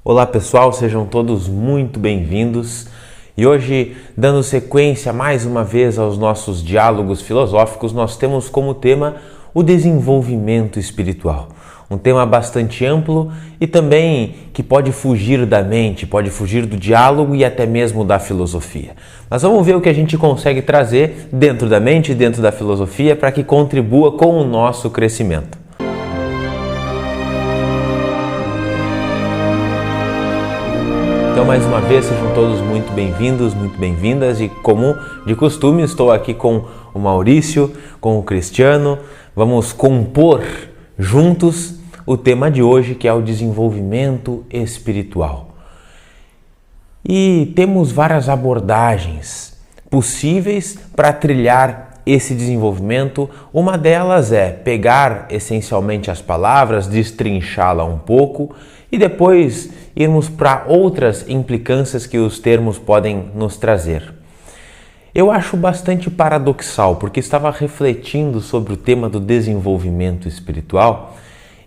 Olá pessoal, sejam todos muito bem-vindos e hoje, dando sequência mais uma vez aos nossos diálogos filosóficos, nós temos como tema o desenvolvimento espiritual. Um tema bastante amplo e também que pode fugir da mente, pode fugir do diálogo e até mesmo da filosofia. Mas vamos ver o que a gente consegue trazer dentro da mente e dentro da filosofia para que contribua com o nosso crescimento. Então, mais uma vez, sejam todos muito bem-vindos, muito bem-vindas e, como de costume, estou aqui com o Maurício, com o Cristiano. Vamos compor juntos o tema de hoje, que é o desenvolvimento espiritual. E temos várias abordagens possíveis para trilhar esse desenvolvimento. Uma delas é pegar essencialmente as palavras, destrinchá-la um pouco e depois irmos para outras implicâncias que os termos podem nos trazer. Eu acho bastante paradoxal, porque estava refletindo sobre o tema do desenvolvimento espiritual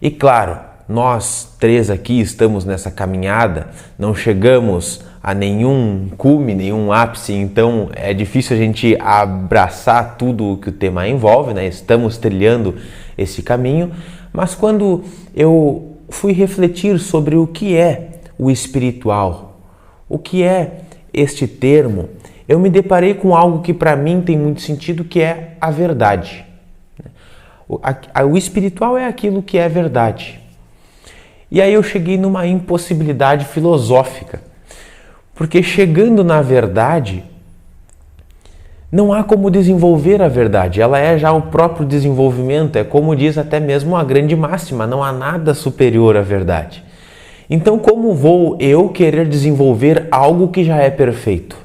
e, claro, nós três aqui estamos nessa caminhada, não chegamos a nenhum cume, nenhum ápice, então é difícil a gente abraçar tudo o que o tema envolve, né? Estamos trilhando esse caminho, mas quando eu fui refletir sobre o que é o espiritual, o que é este termo, eu me deparei com algo que para mim tem muito sentido, que é a verdade. O espiritual é aquilo que é verdade. E aí eu cheguei numa impossibilidade filosófica, porque chegando na verdade, não há como desenvolver a verdade, ela é já o próprio desenvolvimento, é como diz até mesmo a grande máxima, não há nada superior à verdade. Então, como vou eu querer desenvolver algo que já é perfeito?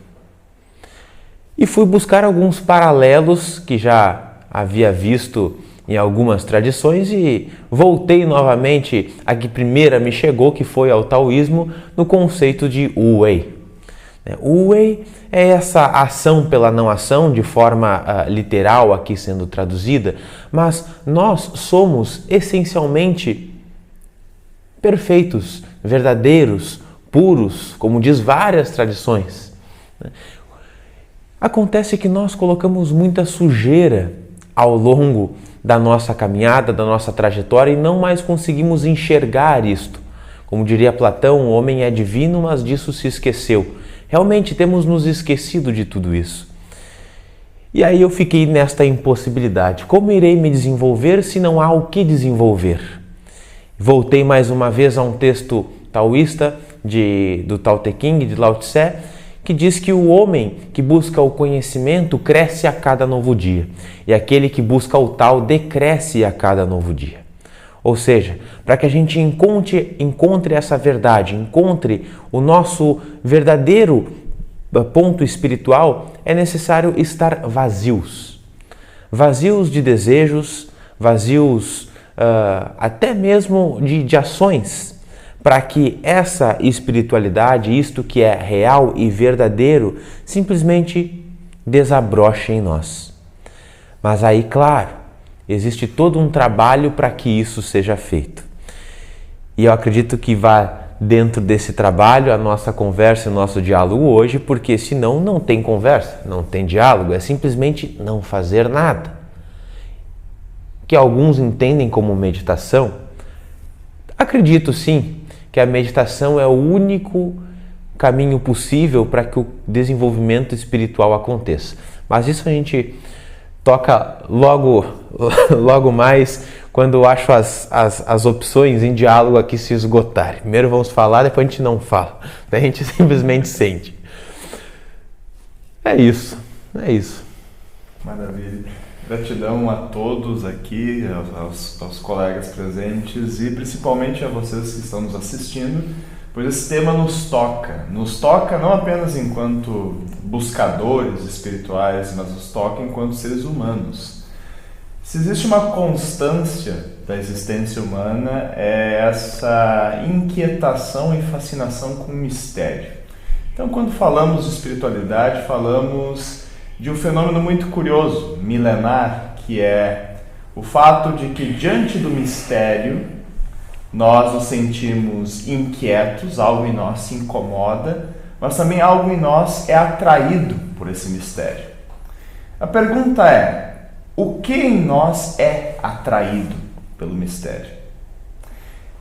E fui buscar alguns paralelos que já havia visto em algumas tradições e voltei novamente a que primeira me chegou, que foi ao taoísmo, no conceito de Wu Wei. O Wu Wei é essa ação pela não ação, de forma literal aqui sendo traduzida, mas nós somos essencialmente perfeitos, verdadeiros, puros, como diz várias tradições. Acontece que nós colocamos muita sujeira ao longo da nossa caminhada, da nossa trajetória e não mais conseguimos enxergar isto. Como diria Platão, o homem é divino, mas disso se esqueceu. Realmente temos nos esquecido de tudo isso. E aí eu fiquei nesta impossibilidade. Como irei me desenvolver se não há o que desenvolver? Voltei mais uma vez a um texto taoísta do Tao Te Ching, de Lao Tse, que diz que o homem que busca o conhecimento cresce a cada novo dia, e aquele que busca o Tao decresce a cada novo dia. Ou seja, para que a gente encontre essa verdade, encontre o nosso verdadeiro ponto espiritual, é necessário estar vazios. Vazios de desejos, vazios até mesmo de ações, para que essa espiritualidade, isto que é real e verdadeiro, simplesmente desabroche em nós. Mas aí, claro, existe todo um trabalho para que isso seja feito. E eu acredito que vá dentro desse trabalho a nossa conversa, o nosso diálogo hoje, porque senão não tem conversa, não tem diálogo, é simplesmente não fazer nada. Que alguns entendem como meditação. Acredito sim que a meditação é o único caminho possível para que o desenvolvimento espiritual aconteça. Mas isso a gente toca logo mais quando eu acho as opções em diálogo aqui se esgotarem. Primeiro vamos falar, depois a gente não fala. A gente simplesmente sente. É isso. Maravilha. Gratidão a todos aqui, aos colegas presentes e principalmente a vocês que estão nos assistindo, pois esse tema nos toca não apenas enquanto buscadores espirituais, mas nos toca enquanto seres humanos. Se existe uma constância da existência humana, é essa inquietação e fascinação com o mistério. Então, quando falamos de espiritualidade, falamos de um fenômeno muito curioso, milenar, que é o fato de que diante do mistério Nós nos sentimos inquietos, algo em nós se incomoda, mas também algo em nós é atraído por esse mistério. A pergunta é: o que em nós é atraído pelo mistério?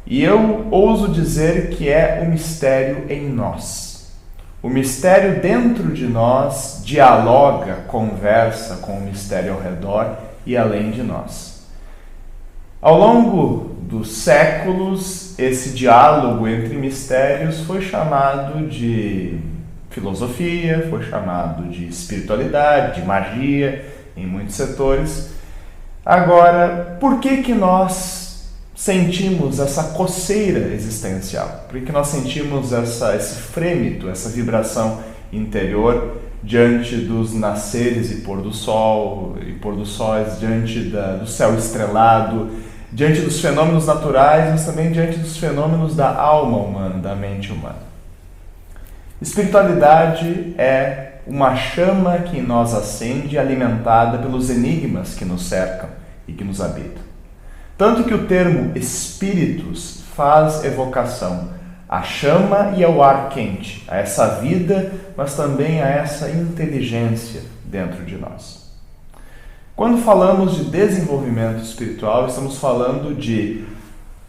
E eu ouso dizer que é o mistério em nós. O mistério dentro de nós dialoga, conversa com o mistério ao redor e além de nós. Ao longo dos séculos, esse diálogo entre mistérios foi chamado de filosofia, foi chamado de espiritualidade, de magia, em muitos setores. Agora, por que nós sentimos essa coceira existencial? Por que nós sentimos esse frêmito, essa vibração interior diante dos nasceres e pôr do sol, e pôr dos sóis, diante do céu estrelado, diante dos fenômenos naturais, mas também diante dos fenômenos da alma humana, da mente humana? Espiritualidade é uma chama que em nós acende, alimentada pelos enigmas que nos cercam e que nos habitam. Tanto que o termo espíritos faz evocação à chama e ao ar quente, a essa vida, mas também a essa inteligência dentro de nós. Quando falamos de desenvolvimento espiritual, estamos falando de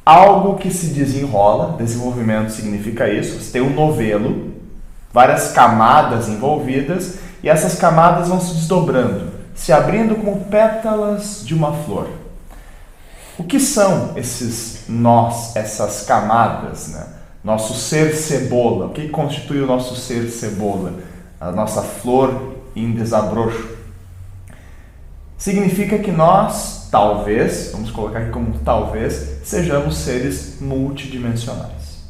algo que se desenrola. Desenvolvimento significa isso, você tem um novelo, várias camadas envolvidas, e essas camadas vão se desdobrando, se abrindo como pétalas de uma flor. O que são esses nós, essas camadas, né? Nosso ser cebola. O que constitui o nosso ser cebola? A nossa flor em desabrocho. Significa que nós, talvez, vamos colocar aqui como talvez, sejamos seres multidimensionais.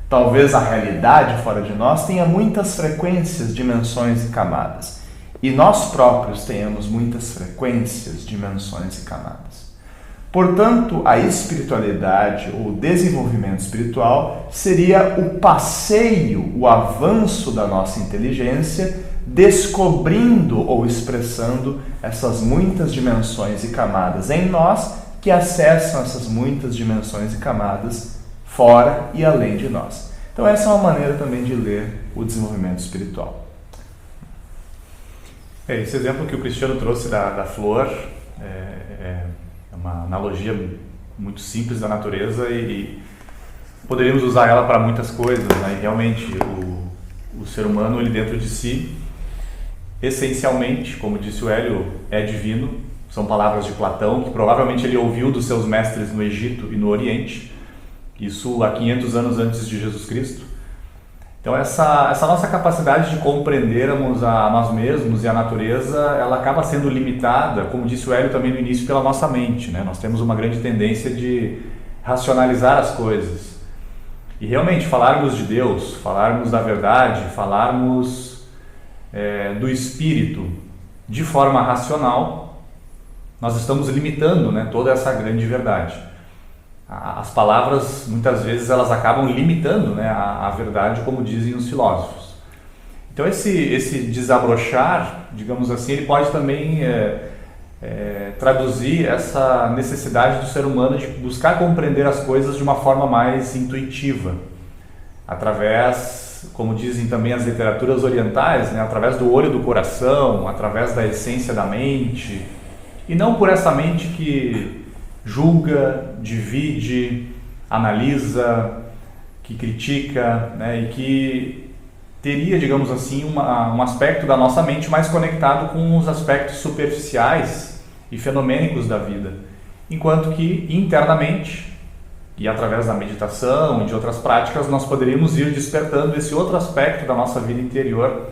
Talvez a realidade fora de nós tenha muitas frequências, dimensões e camadas. E nós próprios tenhamos muitas frequências, dimensões e camadas. Portanto, a espiritualidade ou o desenvolvimento espiritual seria o passeio, o avanço da nossa inteligência, descobrindo ou expressando essas muitas dimensões e camadas em nós que acessam essas muitas dimensões e camadas fora e além de nós. Então essa é uma maneira também de ler o desenvolvimento espiritual. Esse exemplo que o Cristiano trouxe da flor é uma analogia muito simples da natureza e poderíamos usar ela para muitas coisas, né? E realmente o ser humano, ele dentro de si, essencialmente, como disse o Hélio, é divino. São palavras de Platão, que provavelmente ele ouviu dos seus mestres no Egito e no Oriente, isso há 500 anos antes de Jesus Cristo. Então essa nossa capacidade de compreendermos a nós mesmos e a natureza, ela acaba sendo limitada, como disse o Hélio também no início, pela nossa mente, né? Nós temos uma grande tendência de racionalizar as coisas. E realmente falarmos de Deus, falarmos da verdade, falarmos do Espírito de forma racional, nós estamos limitando, né, toda essa grande verdade. As palavras, muitas vezes, elas acabam limitando, né, a verdade, como dizem os filósofos. Então, esse desabrochar, digamos assim, ele pode também traduzir essa necessidade do ser humano de buscar compreender as coisas de uma forma mais intuitiva, através, como dizem também as literaturas orientais, né, através do olho do coração, através da essência da mente, e não por essa mente que julga, divide, analisa, que critica, né, e que teria, digamos assim, um aspecto da nossa mente mais conectado com os aspectos superficiais e fenomênicos da vida, enquanto que internamente e através da meditação e de outras práticas nós poderíamos ir despertando esse outro aspecto da nossa vida interior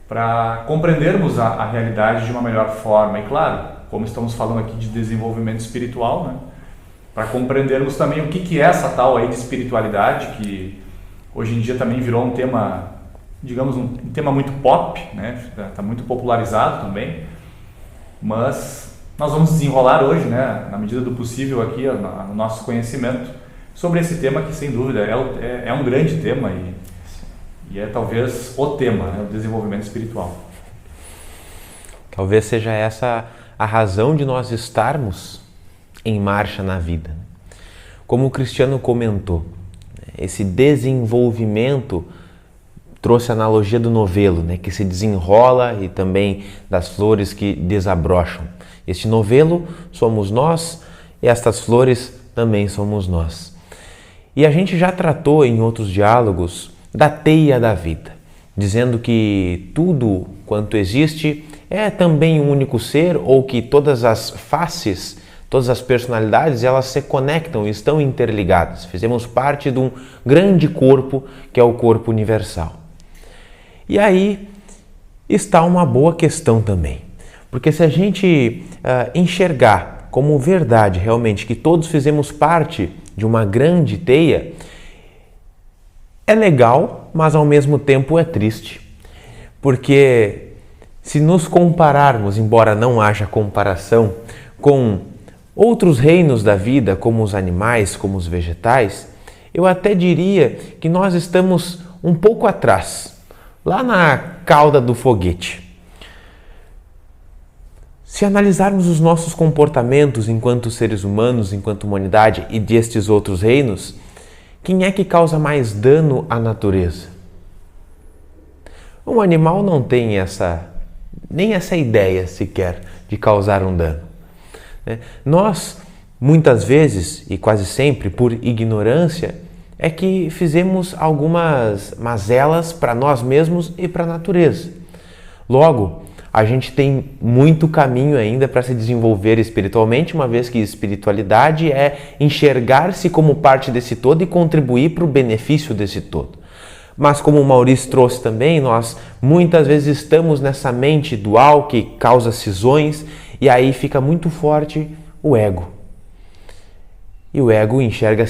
para compreendermos a realidade de uma melhor forma. E claro, como estamos falando aqui de desenvolvimento espiritual, né, para compreendermos também o que é essa tal aí de espiritualidade, que hoje em dia também virou um tema, digamos, um tema muito pop, né, está muito popularizado também, mas nós vamos desenrolar hoje, né, na medida do possível aqui, no nosso conhecimento, sobre esse tema que, sem dúvida, é um grande tema e é talvez o tema, né, o desenvolvimento espiritual. Talvez seja essa a razão de nós estarmos em marcha na vida. como o Cristiano comentou, esse desenvolvimento trouxe a analogia do novelo, né, que se desenrola, e também das flores que desabrocham. Este novelo somos nós e estas flores também somos nós. E a gente já tratou em outros diálogos da teia da vida, dizendo que tudo quanto existe é também um único ser, ou que todas as faces, todas as personalidades, elas se conectam e estão interligadas. Fizemos parte de um grande corpo que é o corpo universal. E aí está uma boa questão também, porque se a gente enxergar como verdade realmente que todos fizemos parte de uma grande teia, é legal, mas ao mesmo tempo é triste, porque se nos compararmos, embora não haja comparação, com outros reinos da vida, como os animais, como os vegetais, eu até diria que nós estamos um pouco atrás, lá na cauda do foguete. Se analisarmos os nossos comportamentos enquanto seres humanos, enquanto humanidade e destes outros reinos, quem é que causa mais dano à natureza? Um animal não tem nem essa ideia sequer de causar um dano. Nós, muitas vezes e quase sempre por ignorância, é que fizemos algumas mazelas para nós mesmos e para a natureza. Logo, a gente tem muito caminho ainda para se desenvolver espiritualmente, uma vez que espiritualidade é enxergar-se como parte desse todo e contribuir para o benefício desse todo. Mas como o Maurício trouxe também, nós muitas vezes estamos nessa mente dual que causa cisões, e aí fica muito forte o ego. E o ego enxerga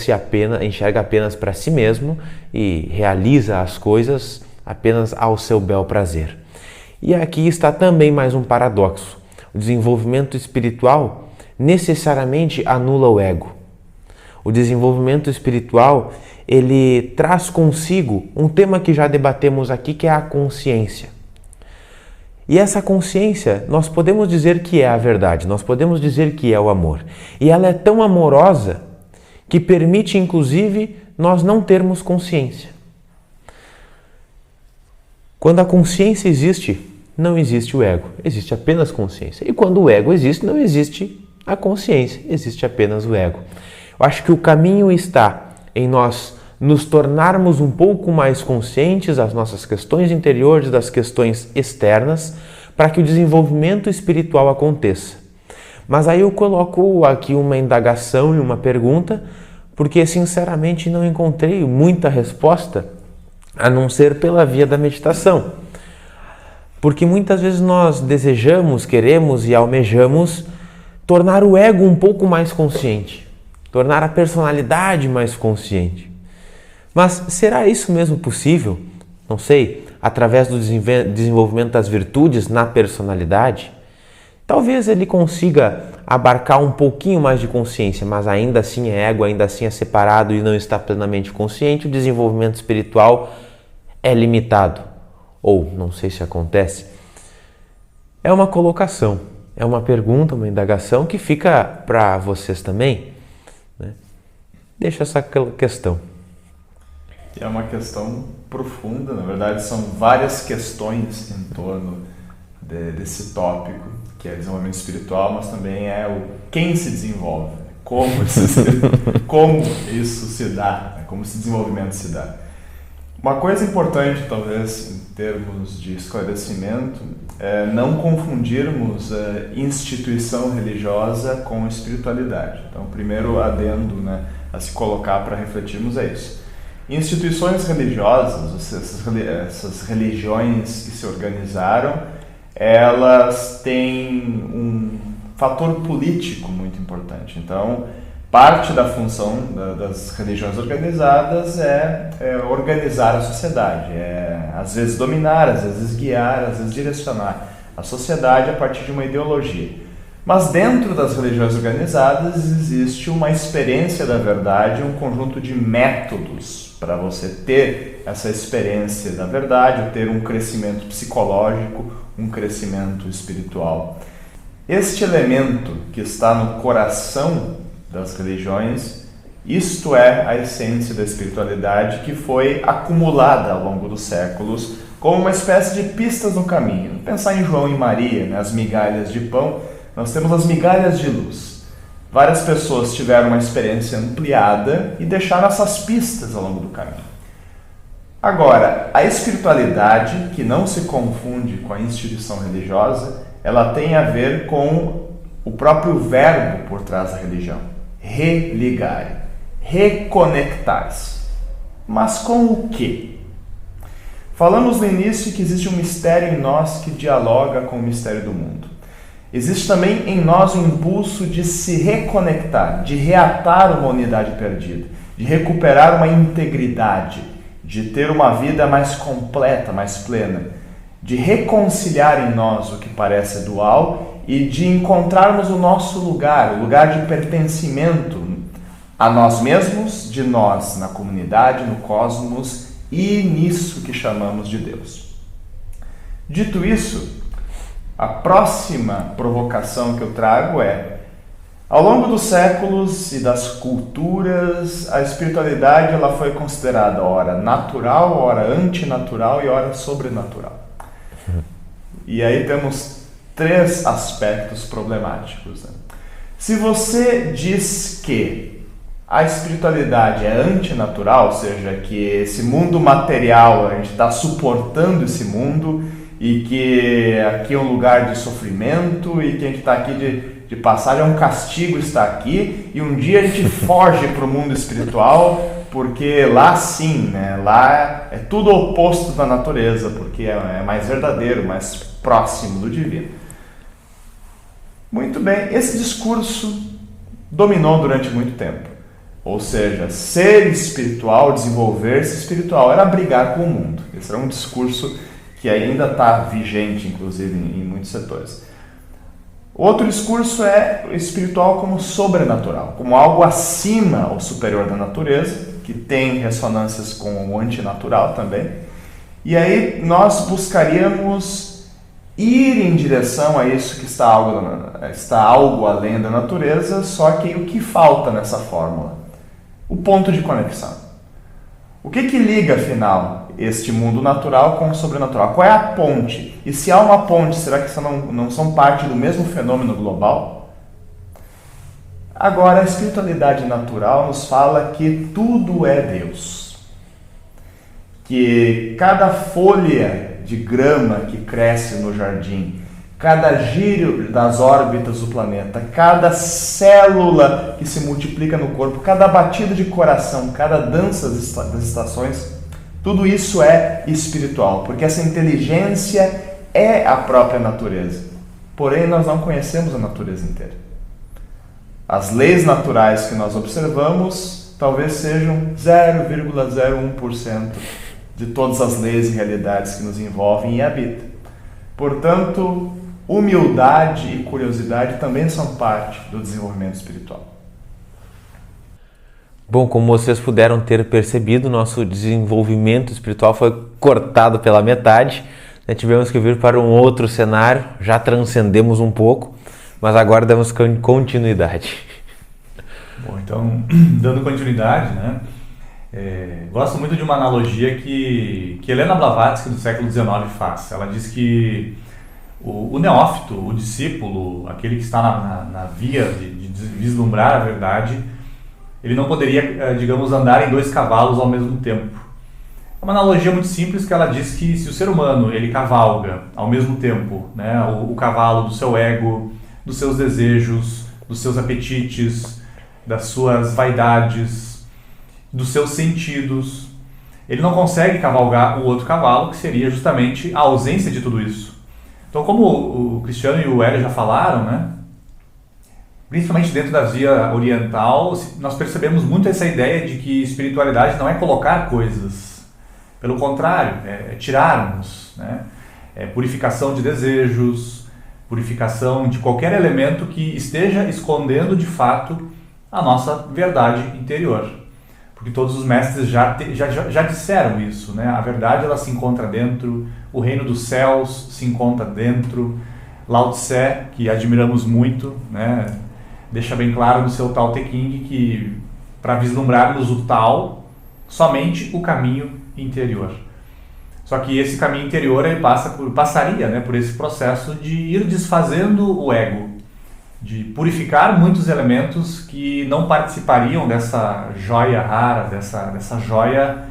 apenas para si mesmo e realiza as coisas apenas ao seu bel prazer. E aqui está também mais um paradoxo. O desenvolvimento espiritual necessariamente anula o ego. O desenvolvimento espiritual, ele traz consigo um tema que já debatemos aqui, que é a consciência. E essa consciência, nós podemos dizer que é a verdade, nós podemos dizer que é o amor. E ela é tão amorosa que permite, inclusive, nós não termos consciência. Quando a consciência existe, não existe o ego, existe apenas consciência. E quando o ego existe, não existe a consciência, existe apenas o ego. Eu acho que o caminho está em nós nos tornarmos um pouco mais conscientes das nossas questões interiores, das questões externas, para que o desenvolvimento espiritual aconteça. Mas aí eu coloco aqui uma indagação e uma pergunta, porque sinceramente não encontrei muita resposta, a não ser pela via da meditação. Porque muitas vezes nós desejamos, queremos e almejamos tornar o ego um pouco mais consciente, tornar a personalidade mais consciente. Mas será isso mesmo possível? Não sei, através do desenvolvimento das virtudes na personalidade? Talvez ele consiga abarcar um pouquinho mais de consciência, mas ainda assim é ego, ainda assim é separado e não está plenamente consciente. O desenvolvimento espiritual é limitado. Ou, não sei se acontece. É uma colocação, é uma pergunta, uma indagação que fica para vocês também. Deixa essa questão. É uma questão profunda, na verdade são várias questões em torno desse tópico, que é desenvolvimento espiritual, mas também é o quem se desenvolve, como isso se dá, como esse desenvolvimento se dá. Uma coisa importante, talvez, em termos de esclarecimento, é não confundirmos a instituição religiosa com espiritualidade. Então, o primeiro adendo, a se colocar para refletirmos é isso. Instituições religiosas, essas religiões que se organizaram, elas têm um fator político muito importante. Então, parte da função das religiões organizadas é organizar a sociedade, às vezes dominar, às vezes guiar, às vezes direcionar a sociedade a partir de uma ideologia. Mas dentro das religiões organizadas existe uma experiência da verdade, um conjunto de métodos para você ter essa experiência da verdade, ter um crescimento psicológico, um crescimento espiritual. Este elemento que está no coração das religiões Isto é a essência da espiritualidade que foi acumulada ao longo dos séculos como uma espécie de pistas no caminho. Pensar em João e Maria, né, as migalhas de pão, nós temos as migalhas de luz. Várias pessoas tiveram uma experiência ampliada e deixaram essas pistas ao longo do caminho. Agora, a espiritualidade, que não se confunde com a instituição religiosa, ela tem a ver com o próprio verbo por trás da religião. Religar, reconectar-se. Mas com o quê? Falamos no início que existe um mistério em nós que dialoga com o mistério do mundo. Existe também em nós o impulso de se reconectar, de reatar uma unidade perdida, de recuperar uma integridade, de ter uma vida mais completa, mais plena, de reconciliar em nós o que parece dual e de encontrarmos o nosso lugar, o lugar de pertencimento a nós mesmos, de nós na comunidade, no cosmos e nisso que chamamos de Deus. Dito isso, a próxima provocação que eu trago é: ao longo dos séculos e das culturas, a espiritualidade ela foi considerada ora natural, ora antinatural e ora sobrenatural. E aí temos 3 aspectos problemáticos, né? Se você diz que a espiritualidade é antinatural, ou seja, que esse mundo material, a gente está suportando esse mundo e que aqui é um lugar de sofrimento e que a gente está aqui de passagem, é um castigo estar aqui e um dia a gente foge para o mundo espiritual porque lá sim, né? Lá é tudo oposto da natureza, porque é mais verdadeiro, mais próximo do divino. Muito bem, esse discurso dominou durante muito tempo. Ou seja, ser espiritual, desenvolver-se espiritual, era brigar com o mundo. Esse era um discurso que ainda está vigente, inclusive, em muitos setores. Outro discurso é o espiritual como sobrenatural, como algo acima ou superior da natureza, que tem ressonâncias com o antinatural também. E aí nós buscaríamos ir em direção a isso que está algo além da natureza, só que o que falta nessa fórmula? O ponto de conexão. O que liga, afinal, este mundo natural com o sobrenatural? Qual é a ponte? E se há uma ponte, será que não são parte do mesmo fenômeno global? Agora, a espiritualidade natural nos fala que tudo é Deus. Que cada folha de grama que cresce no jardim, cada giro das órbitas do planeta, cada célula que se multiplica no corpo, cada batida de coração, cada dança das estações, tudo isso é espiritual, porque essa inteligência é a própria natureza. Porém, nós não conhecemos a natureza inteira. As leis naturais que nós observamos talvez sejam 0,01% de todas as leis e realidades que nos envolvem e habitam. Portanto, humildade e curiosidade também são parte do desenvolvimento espiritual. Bom, como vocês puderam ter percebido, nosso desenvolvimento espiritual foi cortado pela metade. Tivemos que vir para um outro cenário, já transcendemos um pouco, mas agora damos continuidade. Bom, então, dando continuidade, né? Gosto muito de uma analogia que Helena Blavatsky, do século XIX, faz. Ela diz que o neófito, o discípulo, aquele que está na via de vislumbrar a verdade, ele não poderia, digamos, andar em 2 cavalos ao mesmo tempo. É uma analogia muito simples que ela diz que se o ser humano ele cavalga ao mesmo tempo, né, o cavalo do seu ego, dos seus desejos, dos seus apetites, das suas vaidades, dos seus sentidos, ele não consegue cavalgar o outro cavalo, que seria justamente a ausência de tudo isso. Então, como o Cristiano e o Hélio já falaram, né, principalmente dentro da via oriental, nós percebemos muito essa ideia de que espiritualidade não é colocar coisas. Pelo contrário, é tirarmos, né? Purificação de desejos, purificação de qualquer elemento que esteja escondendo de fato a nossa verdade interior. Porque todos os mestres já disseram isso, né? A verdade ela se encontra dentro, o reino dos céus se encontra dentro. Lao Tse, que admiramos muito, né? Deixa bem claro no seu Tao Te Ching que para vislumbrarmos o tal, somente o caminho interior. Só que esse caminho interior ele passaria, né, por esse processo de ir desfazendo o ego, de purificar muitos elementos que não participariam dessa joia rara, dessa joia,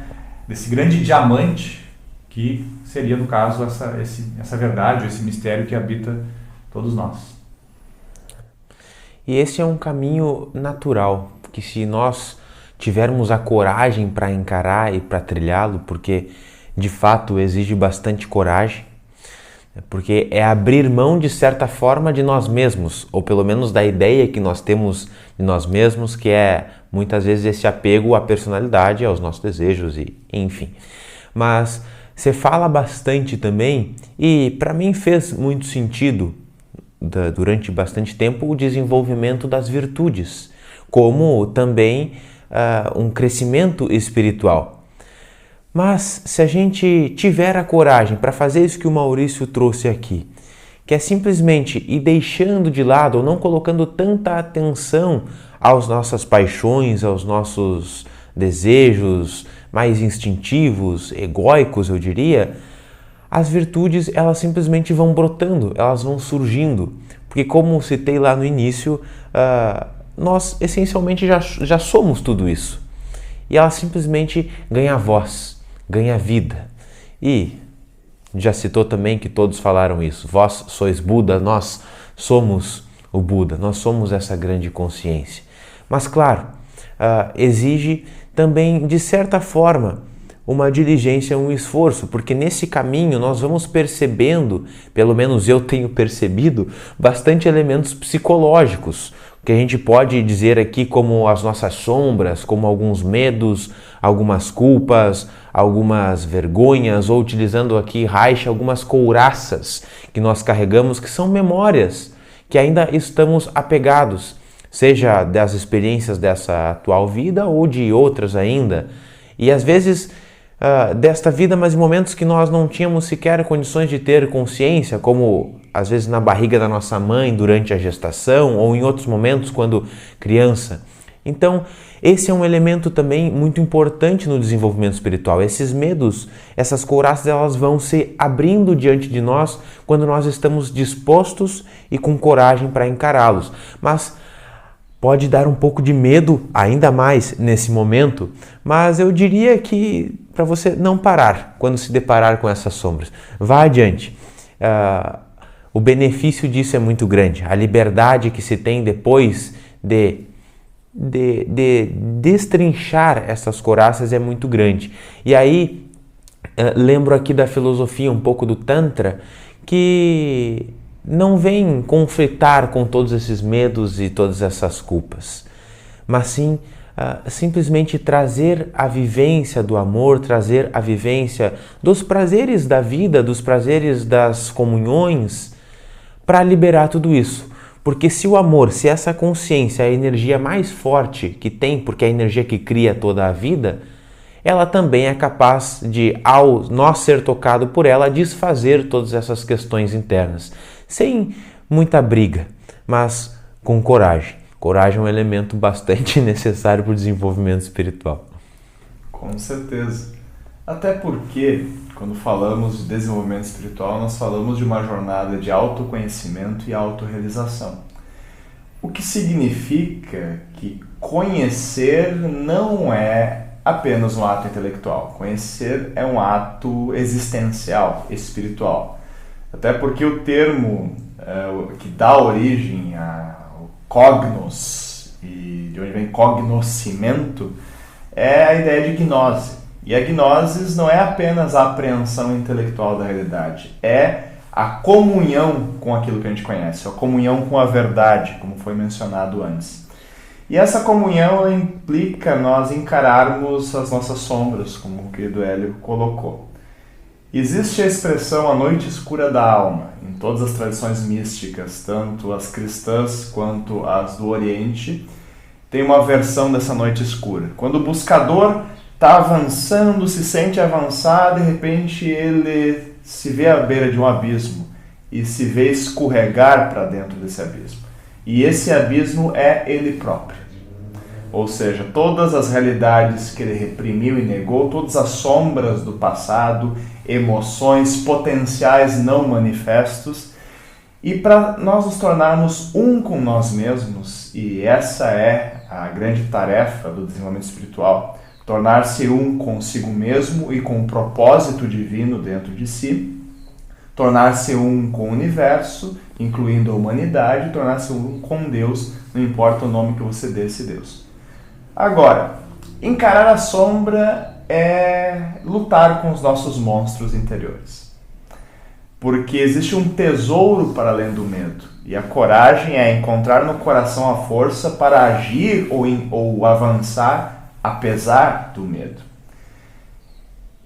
desse grande diamante que seria, no caso, essa verdade, esse mistério que habita todos nós. E esse é um caminho natural, que se nós tivermos a coragem para encarar e para trilhá-lo, porque de fato exige bastante coragem, porque é abrir mão de certa forma de nós mesmos, ou pelo menos da ideia que nós temos de nós mesmos, que é muitas vezes esse apego à personalidade, aos nossos desejos e enfim. Mas você fala bastante também, e para mim fez muito sentido durante bastante tempo o desenvolvimento das virtudes, como também um crescimento espiritual. Mas se a gente tiver a coragem para fazer isso que o Maurício trouxe aqui, que é simplesmente ir deixando de lado ou não colocando tanta atenção às nossas paixões, aos nossos desejos mais instintivos, egóicos, eu diria, as virtudes elas simplesmente vão brotando, elas vão surgindo. Porque como citei lá no início, nós essencialmente já somos tudo isso. E ela simplesmente ganha voz, ganha vida. E já citou também que todos falaram isso. Vós sois Buda, nós somos o Buda, nós somos essa grande consciência. Mas claro, exige também, de certa forma, uma diligência, um esforço, porque nesse caminho nós vamos percebendo, pelo menos eu tenho percebido, bastante elementos psicológicos, que a gente pode dizer aqui como as nossas sombras, como alguns medos, algumas culpas, algumas vergonhas, ou utilizando aqui Reich, algumas couraças que nós carregamos, que são memórias, que ainda estamos apegados, seja das experiências dessa atual vida ou de outras ainda. E às vezes desta vida, mas em momentos que nós não tínhamos sequer condições de ter consciência, como às vezes na barriga da nossa mãe durante a gestação ou em outros momentos quando criança. Então, esse é um elemento também muito importante no desenvolvimento espiritual. Esses medos, essas couraças, elas vão se abrindo diante de nós quando nós estamos dispostos e com coragem para encará-los. Mas pode dar um pouco de medo, ainda mais nesse momento, mas eu diria que para você não parar quando se deparar com essas sombras. Vá adiante. O benefício disso é muito grande. A liberdade que se tem depois de destrinchar essas couraças é muito grande. E aí, lembro aqui da filosofia um pouco do Tantra, que não vem conflitar com todos esses medos e todas essas culpas, mas sim simplesmente trazer a vivência do amor, trazer a vivência dos prazeres da vida, dos prazeres das comunhões, para liberar tudo isso. Porque se o amor, se essa consciência é a energia mais forte que tem, porque é a energia que cria toda a vida, ela também é capaz de, ao nós ser tocado por ela, desfazer todas essas questões internas. Sem muita briga, mas com coragem. Coragem é um elemento bastante necessário para o desenvolvimento espiritual. Com certeza. Até porque, quando falamos de desenvolvimento espiritual, nós falamos de uma jornada de autoconhecimento e autorrealização. O que significa que conhecer não é apenas um ato intelectual. Conhecer é um ato existencial, espiritual. Até porque o termo que dá origem ao cognos, e de onde vem cognoscimento, é a ideia de gnose. E a gnosis não é apenas a apreensão intelectual da realidade, é a comunhão com aquilo que a gente conhece, a comunhão com a verdade, como foi mencionado antes. E essa comunhão implica nós encararmos as nossas sombras, como o querido Hélio colocou. Existe a expressão a noite escura da alma, em todas as tradições místicas, tanto as cristãs quanto as do Oriente, tem uma versão dessa noite escura. Quando o buscador está avançando, se sente avançar, de repente ele se vê à beira de um abismo e se vê escorregar para dentro desse abismo. E esse abismo é ele próprio. Ou seja, todas as realidades que ele reprimiu e negou, todas as sombras do passado, emoções, potenciais não manifestos, e para nós nos tornarmos um com nós mesmos, e essa é a grande tarefa do desenvolvimento espiritual, tornar-se um consigo mesmo e com um propósito divino dentro de si, tornar-se um com o universo, incluindo a humanidade, tornar-se um com Deus, não importa o nome que você dê a esse Deus. Agora, encarar a sombra é lutar com os nossos monstros interiores. Porque existe um tesouro para além do medo. E a coragem é encontrar no coração a força para agir ou avançar apesar do medo.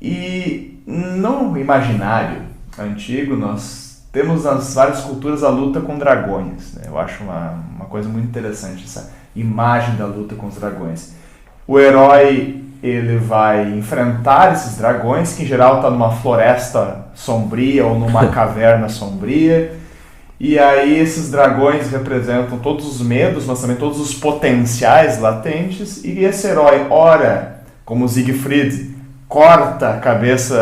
E no imaginário antigo, nós temos nas várias culturas a luta com dragões, né? Eu acho uma coisa muito interessante essa imagem da luta com os dragões. O herói, ele vai enfrentar esses dragões, que em geral está numa floresta sombria ou numa caverna sombria, e aí esses dragões representam todos os medos, mas também todos os potenciais latentes, e esse herói, ora, como Siegfried, corta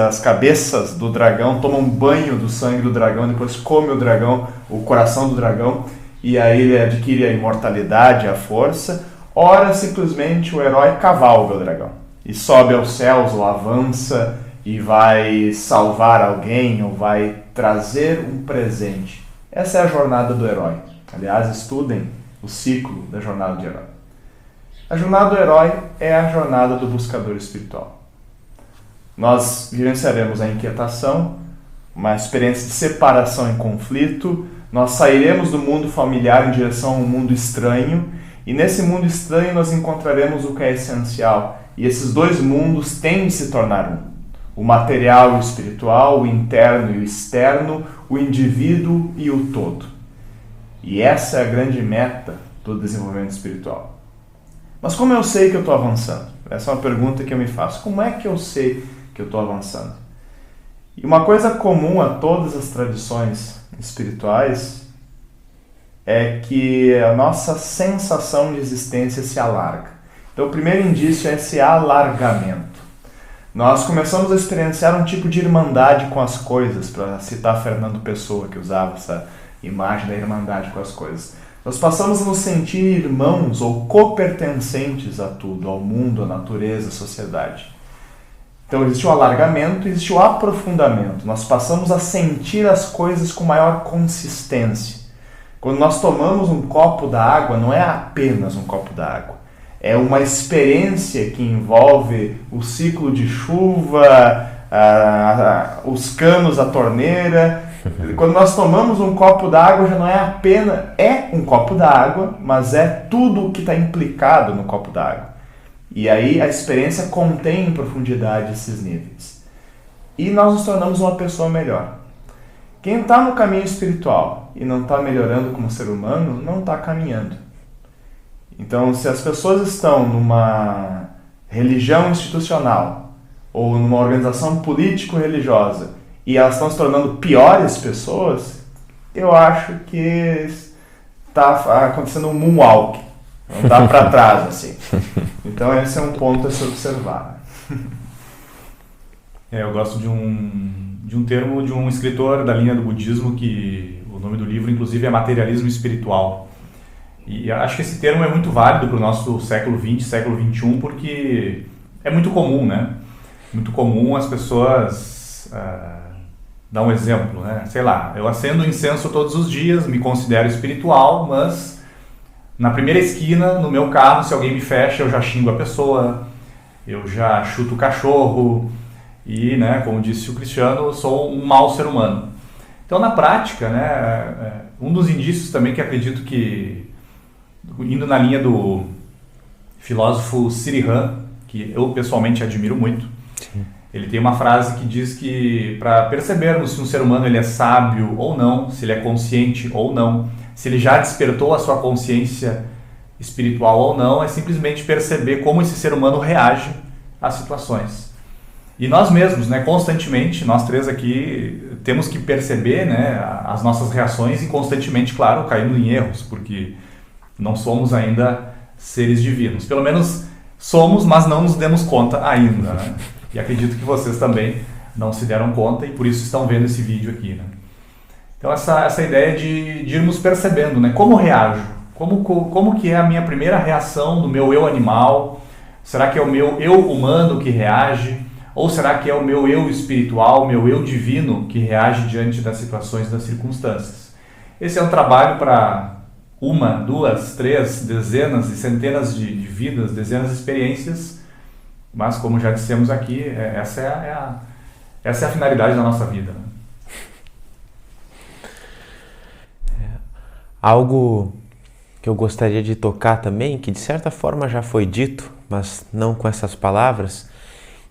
as cabeças do dragão, toma um banho do sangue do dragão, depois come o dragão, o coração do dragão, e aí ele adquire a imortalidade, a força. Ora, simplesmente o herói cavalga o dragão e sobe aos céus ou avança e vai salvar alguém ou vai trazer um presente. Essa é a jornada do herói. Aliás, estudem o ciclo da jornada do herói. A jornada do herói é a jornada do buscador espiritual. Nós vivenciaremos a inquietação, uma experiência de separação e conflito. Nós sairemos do mundo familiar em direção a um mundo estranho, e nesse mundo estranho nós encontraremos o que é essencial. E esses dois mundos têm de se tornar um. O material e o espiritual, o interno e o externo, o indivíduo e o todo. E essa é a grande meta do desenvolvimento espiritual. Mas como eu sei que eu estou avançando? Essa é uma pergunta que eu me faço. Como é que eu sei que eu estou avançando? E uma coisa comum a todas as tradições espirituais é que a nossa sensação de existência se alarga. Então o primeiro indício é esse alargamento. Nós começamos a experienciar um tipo de irmandade com as coisas, para citar Fernando Pessoa, que usava essa imagem da irmandade com as coisas. Nós passamos a nos sentir irmãos ou copertencentes a tudo, ao mundo, à natureza, à sociedade. Então existe o alargamento e existe o aprofundamento. Nós passamos a sentir as coisas com maior consistência. Quando nós tomamos um copo d'água, não é apenas um copo d'água. É uma experiência que envolve o ciclo de chuva, os canos da torneira. Quando nós tomamos um copo d'água, já não é apenas um copo d'água, mas é tudo o que está implicado no copo d'água. E aí a experiência contém em profundidade esses níveis. E nós nos tornamos uma pessoa melhor. Quem está no caminho espiritual e não está melhorando como ser humano, não está caminhando. Então, se as pessoas estão numa religião institucional ou numa organização político-religiosa e elas estão se tornando piores pessoas, eu acho que está acontecendo um moonwalk. Não dá para trás, assim. Então esse é um ponto a se observar. Eu gosto de um termo de um escritor da linha do budismo, que o nome do livro, inclusive, é Materialismo Espiritual. E acho que esse termo é muito válido para o nosso século XX, século XXI, porque é muito comum, né? Muito comum as pessoas... dar um exemplo, né? Sei lá, eu acendo incenso todos os dias, me considero espiritual, mas... na primeira esquina, no meu carro, se alguém me fecha, eu já xingo a pessoa, eu já chuto o cachorro e, né, como disse o Cristiano, eu sou um mau ser humano. Então, na prática, né, um dos indícios também que acredito que, indo na linha do filósofo Sirihan, que eu pessoalmente admiro muito, sim, ele tem uma frase que diz que para percebermos se um ser humano ele é sábio ou não, se ele é consciente ou não, se ele já despertou a sua consciência espiritual ou não, é simplesmente perceber como esse ser humano reage às situações. E nós mesmos, né, constantemente, nós três aqui, temos que perceber, né, as nossas reações e constantemente, claro, caindo em erros, porque não somos ainda seres divinos. Pelo menos somos, mas não nos demos conta ainda, né? E acredito que vocês também não se deram conta e por isso estão vendo esse vídeo aqui, né? Então essa ideia de irmos percebendo, né? Como reajo? Como que é a minha primeira reação do meu eu animal? Será que é o meu eu humano que reage? Ou será que é o meu eu espiritual, meu eu divino que reage diante das situações, das circunstâncias? Esse é um trabalho para 1, 2, 3, dezenas e centenas de vidas, dezenas de experiências, mas como já dissemos aqui, essa é a finalidade da nossa vida. Algo que eu gostaria de tocar também, que de certa forma já foi dito, mas não com essas palavras,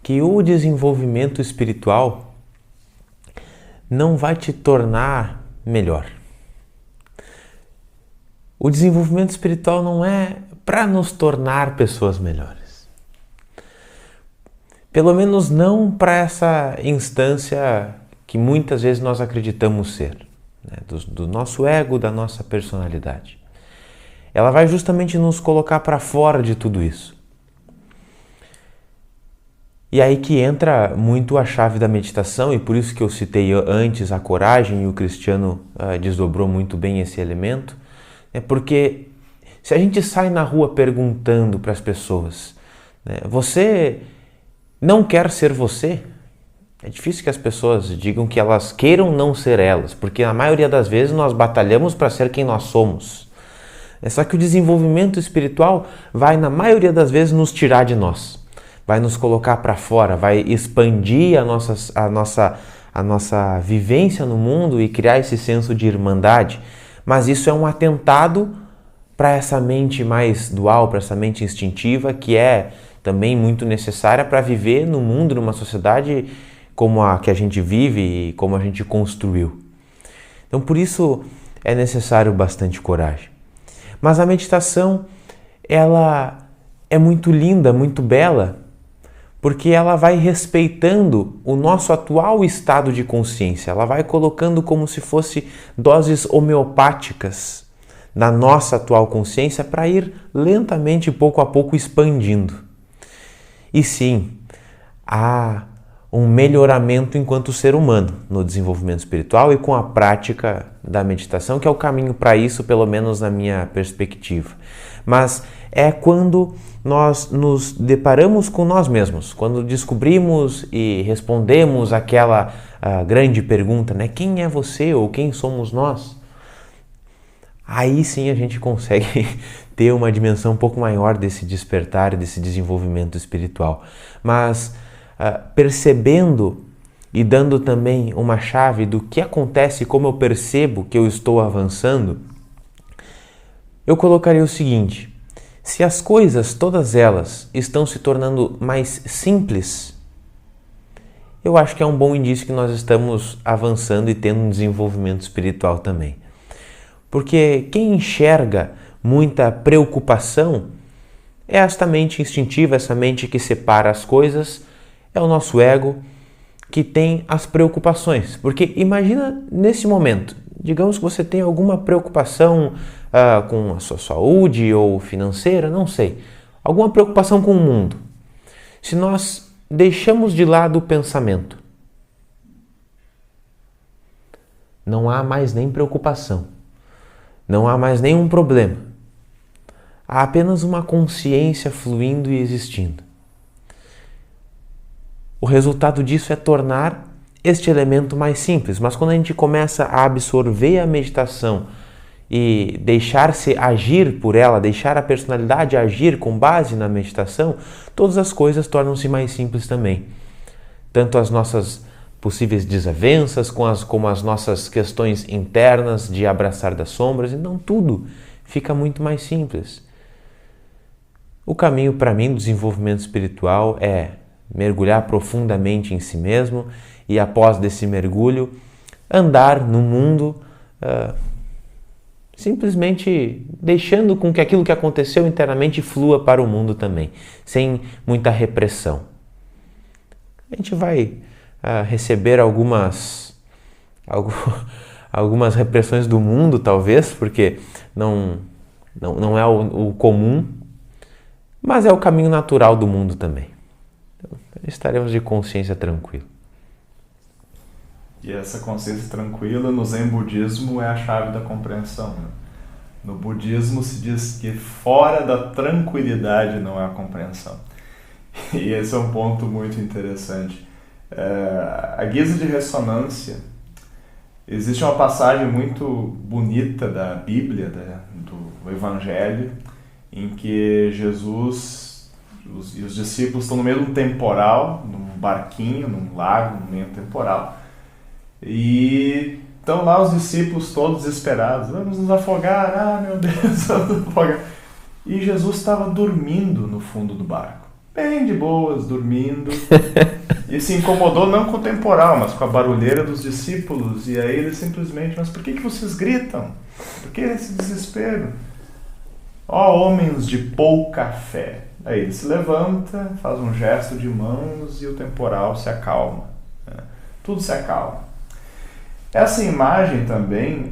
que o desenvolvimento espiritual não vai te tornar melhor. O desenvolvimento espiritual não é para nos tornar pessoas melhores. Pelo menos não para essa instância que muitas vezes nós acreditamos ser, né? Do nosso ego, da nossa personalidade. Ela vai justamente nos colocar para fora de tudo isso. E aí que entra muito a chave da meditação, e por isso que eu citei antes a coragem, e o Cristiano desdobrou muito bem esse elemento, porque se a gente sai na rua perguntando para as pessoas, né, você não quer ser você? É difícil que as pessoas digam que elas queiram não ser elas, porque na maioria das vezes nós batalhamos para ser quem nós somos. Só que o desenvolvimento espiritual vai, na maioria das vezes, nos tirar de nós. Vai nos colocar para fora, vai expandir a nossa vivência no mundo e criar esse senso de irmandade. Mas isso é um atentado para essa mente mais dual, para essa mente instintiva, que é também muito necessária para viver no mundo, numa sociedade como a que a gente vive e como a gente construiu. Então, por isso é necessário bastante coragem. Mas a meditação, ela é muito linda, muito bela, porque ela vai respeitando o nosso atual estado de consciência. Ela vai colocando como se fosse doses homeopáticas na nossa atual consciência para ir lentamente, pouco a pouco, expandindo. E sim, há um melhoramento enquanto ser humano no desenvolvimento espiritual e com a prática da meditação, que é o caminho para isso, pelo menos na minha perspectiva. Mas é quando nós nos deparamos com nós mesmos, quando descobrimos e respondemos aquela grande pergunta, né? Quem é você ou quem somos nós? Aí sim a gente consegue ter uma dimensão um pouco maior desse despertar e desse desenvolvimento espiritual. Mas percebendo e dando também uma chave do que acontece, como eu percebo que eu estou avançando, eu colocaria o seguinte: se as coisas, todas elas, estão se tornando mais simples, eu acho que é um bom indício que nós estamos avançando e tendo um desenvolvimento espiritual também. Porque quem enxerga muita preocupação é esta mente instintiva, essa mente que separa as coisas, é o nosso ego que tem as preocupações. Porque imagina nesse momento, digamos que você tem alguma preocupação com a sua saúde ou financeira, não sei, alguma preocupação com o mundo. Se nós deixamos de lado o pensamento, não há mais nem preocupação, não há mais nenhum problema. Há apenas uma consciência fluindo e existindo. O resultado disso é tornar este elemento mais simples, mas quando a gente começa a absorver a meditação e deixar-se agir por ela, deixar a personalidade agir com base na meditação, todas as coisas tornam-se mais simples também. Tanto as nossas possíveis desavenças, como as nossas questões internas de abraçar das sombras, então tudo fica muito mais simples. O caminho para mim do desenvolvimento espiritual é mergulhar profundamente em si mesmo e após desse mergulho andar no mundo simplesmente deixando com que aquilo que aconteceu internamente flua para o mundo também, sem muita repressão. A gente vai receber algumas repressões do mundo, talvez, porque não é o comum, mas é o caminho natural do mundo também. Então, estaremos de consciência tranquila. E essa consciência tranquila no Zen budismo é a chave da compreensão, né? No budismo se diz que fora da tranquilidade não há compreensão. E esse é um ponto muito interessante. A guisa de ressonância, existe uma passagem muito bonita da Bíblia, do Evangelho, em que Jesus e os discípulos estão no meio de um temporal, num barquinho, num lago, no meio temporal, e estão lá os discípulos todos desesperados, vamos nos afogar, meu Deus, vamos nos afogar. E Jesus estava dormindo no fundo do barco, bem de boas, dormindo, e se incomodou não com o temporal, mas com a barulheira dos discípulos, e aí ele simplesmente, mas por que vocês gritam? Por que esse desespero? Ó homens de pouca fé. Aí ele se levanta, faz um gesto de mãos e o temporal se acalma, né? Tudo se acalma. Essa imagem também